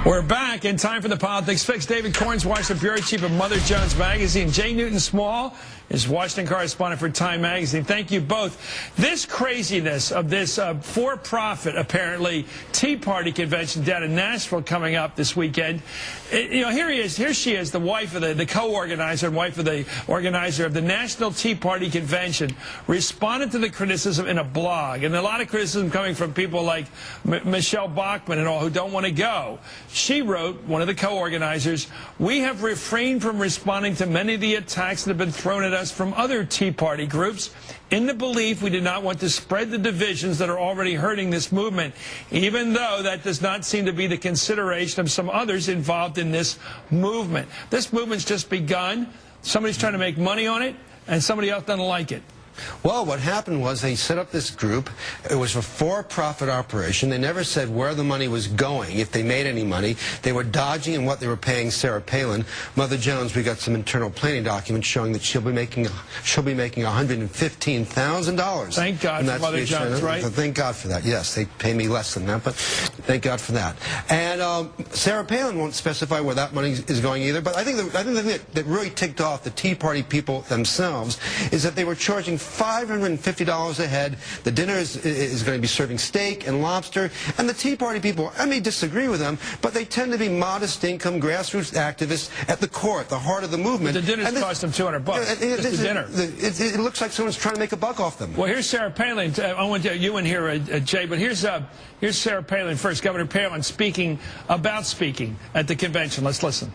We're back in time for the Politics Fix. David Corns, Washington Bureau Chief of Mother Jones Magazine. Jay Newton Small is Washington correspondent for Time Magazine. Thank you both. This craziness of this for-profit, apparently, Tea Party convention down in Nashville coming up this weekend. Here she is, the wife of the co-organizer and wife of the organizer of the National Tea Party Convention, responded to the criticism in a blog. And a lot of criticism coming from people like Michelle Bachmann and all who don't want to go. She wrote, one of the co-organizers, "We have refrained from responding to many of the attacks that have been thrown at us from other Tea Party groups in the belief we did not want to spread the divisions that are already hurting this movement, even though that does not seem to be the consideration of some others involved in this movement." This movement's just begun. Somebody's trying to make money on it, and somebody else doesn't like it. Well, what happened was they set up this group. It was a for-profit operation. They never said where the money was going, if they made any money. They were dodging in what they were paying Sarah Palin. Mother Jones, we got some internal planning documents showing that she'll be making $115,000. Thank God for Mother Jones, right? Thank God for that. Yes, they pay me less than that, but thank God for that. And Sarah Palin won't specify where that money is going either. But I think the thing that really ticked off the Tea Party people themselves is that they were charging $550 a head. The dinner is going to be serving steak and lobster. And the Tea Party people, I may disagree with them, but they tend to be modest income grassroots activists at the core, at the heart of the movement. But the dinner's cost them $200. Just the dinner. It looks like someone's trying to make a buck off them. Well, here's Sarah Palin. I want you in here, Jay, but here's Sarah Palin first. Governor Palin speaking at the convention. Let's listen.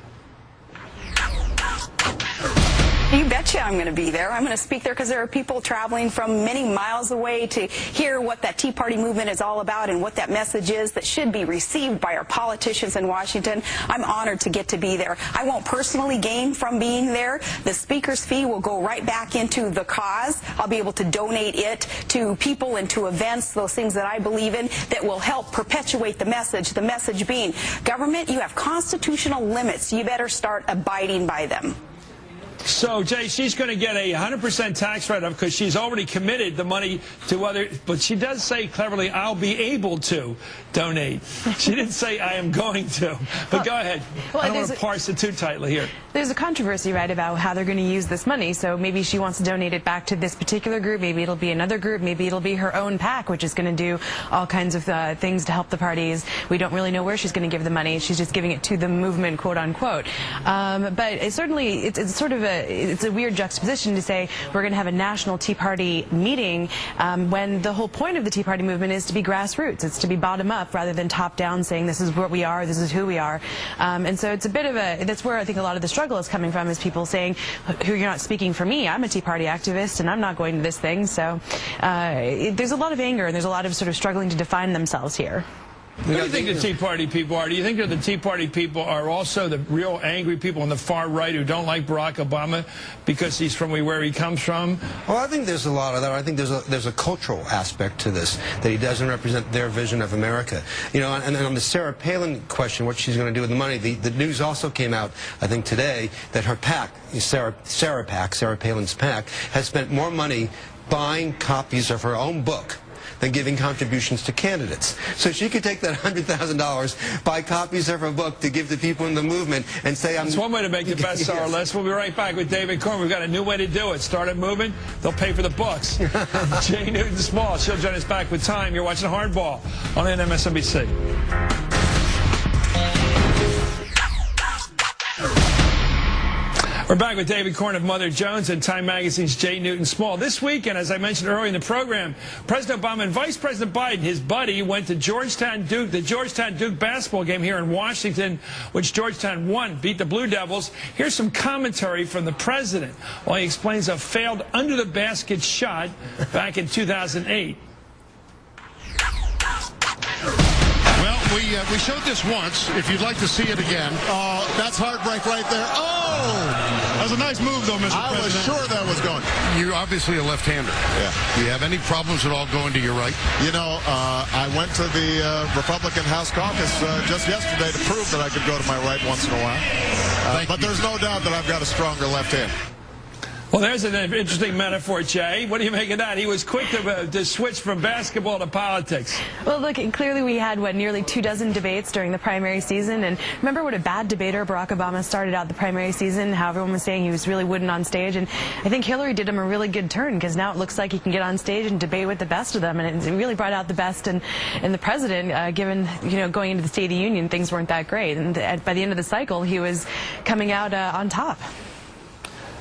You betcha I'm going to be there. I'm going to speak there because there are people traveling from many miles away to hear what that Tea Party movement is all about and what that message is that should be received by our politicians in Washington. I'm honored to get to be there. I won't personally gain from being there. The speaker's fee will go right back into the cause. I'll be able to donate it to people and to events, those things that I believe in that will help perpetuate the message being, government, you have constitutional limits. You better start abiding by them. So, Jay, she's going to get a 100% tax write-off because she's already committed the money to other, but she does say cleverly, I'll be able to donate. She didn't say I am going to. But go ahead. Well, I don't want to parse it too tightly here. There's a controversy, right, about how they're going to use this money. So maybe she wants to donate it back to this particular group. Maybe it'll be another group. Maybe it'll be her own PAC, which is going to do all kinds of things to help the parties. We don't really know where she's going to give the money. She's just giving it to the movement, quote unquote. But it's certainly, it's sort of it's a weird juxtaposition to say we're going to have a national Tea Party meeting when the whole point of the Tea Party movement is to be grassroots. It's to be bottom up rather than top down, saying this is what we are, this is who we are. And so it's a bit of that's where I think a lot of the struggle is coming from, is people saying, you're not speaking for me. I'm a Tea Party activist and I'm not going to this thing. So there's a lot of anger and there's a lot of sort of struggling to define themselves here. What do you think the Tea Party people are? Do you think that the Tea Party people are also the real angry people on the far right who don't like Barack Obama because he's from where he comes from? Well, I think there's a lot of that. I think there's a cultural aspect to this, that he doesn't represent their vision of America. You know, and on the Sarah Palin question, what she's going to do with the money, the news also came out, I think today, that her PAC, Sarah Palin's PAC, has spent more money buying copies of her own book than giving contributions to candidates. So she could take that $100,000, buy copies of her book to give to people in the movement, and say, That's one way to make the bestseller list. We'll be right back with David Corn. We've got a new way to do it. Start a movement, they'll pay for the books. Jay Newton Small, she'll join us back with Time. You're watching Hardball on MSNBC. We're back with David Corn of Mother Jones and Time Magazine's Jay Newton Small. This weekend, as I mentioned earlier in the program, President Obama and Vice President Biden, his buddy, went to the Georgetown Duke basketball game here in Washington, which Georgetown won, beat the Blue Devils. Here's some commentary from the president while he explains a failed under-the-basket shot back in 2008. We showed this once. If you'd like to see it again. Oh, that's heartbreak right there. Oh! That was a nice move, though, Mr. President. I was sure that was going. You're obviously a left-hander. Yeah. Do you have any problems at all going to your right? You know, I went to the Republican House Caucus just yesterday to prove that I could go to my right once in a while. But there's no doubt that I've got a stronger left hand. Well, there's an interesting metaphor, Jay. What do you make of that? He was quick to switch from basketball to politics. Well, look, clearly we had, nearly 24 debates during the primary season. And remember what a bad debater Barack Obama started out the primary season, how everyone was saying he was really wooden on stage. And I think Hillary did him a really good turn, because now it looks like he can get on stage and debate with the best of them. And it really brought out the best in the president, given, going into the State of the Union, things weren't that great. And by the end of the cycle, he was coming out on top.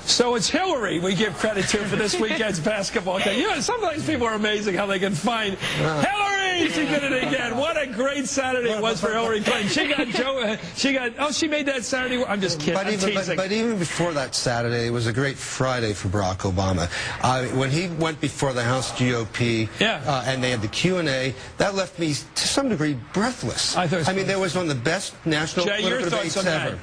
So it's Hillary we give credit to for this weekend's basketball game. Sometimes people are amazing how they can find Hillary. She did it again. What a great Saturday it was for Hillary Clinton. She made that Saturday. I'm just kidding. But even before that Saturday, it was a great Friday for Barack Obama. When he went before the House GOP and they had the Q&A, that left me to some degree breathless. I mean, there was one of the best national political debates ever.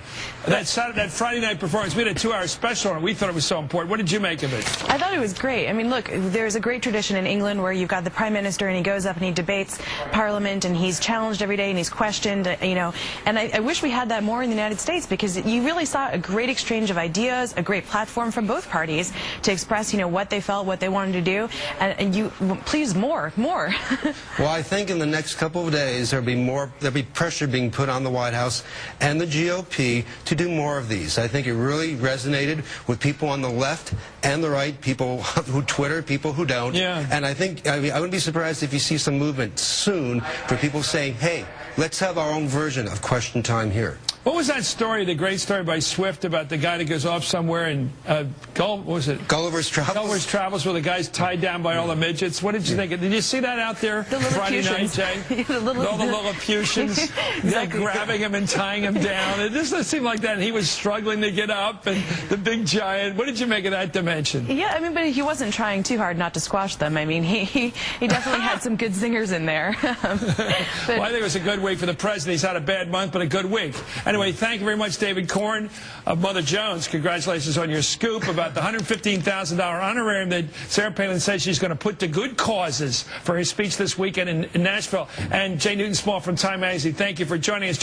That Friday night performance, we had a 2-hour special on it. We thought it was so important. What did you make of it? I thought it was great. I mean, look, there's a great tradition in England where you've got the Prime Minister and he goes up and he debates Parliament and he's challenged every day and he's questioned, and I wish we had that more in the United States, because you really saw a great exchange of ideas, a great platform from both parties to express, what they felt, what they wanted to do, and please more. Well, I think in the next couple of days there'll be pressure being put on the White House and the GOP to do more of these. I think it really resonated with people on the left and the right, people who Twitter, people who don't. Yeah. And I think, I wouldn't be surprised if you see some movement soon for people saying, hey, let's have our own version of Question Time here. What was that story, the great story by Swift about the guy that goes off somewhere and Gulliver's Travels? Gulliver's Travels, where the guy's tied down by all the midgets. What did you think? Did you see that out there Friday night, Jay? All the Lilliputians grabbing him and tying him down. It just seemed like that. And he was struggling to get up, and the big giant. What did you make of that dimension? Yeah, I mean, but he wasn't trying too hard not to squash them. I mean, he definitely had some good singers in there. Well, I think it was a good week for the president. He's had a bad month, but a good week. Anyway, thank you very much, David Corn of Mother Jones. Congratulations on your scoop about the $115,000 honorarium that Sarah Palin says she's going to put to good causes for his speech this weekend in Nashville. And Jay Newton Small from Time Magazine, thank you for joining us.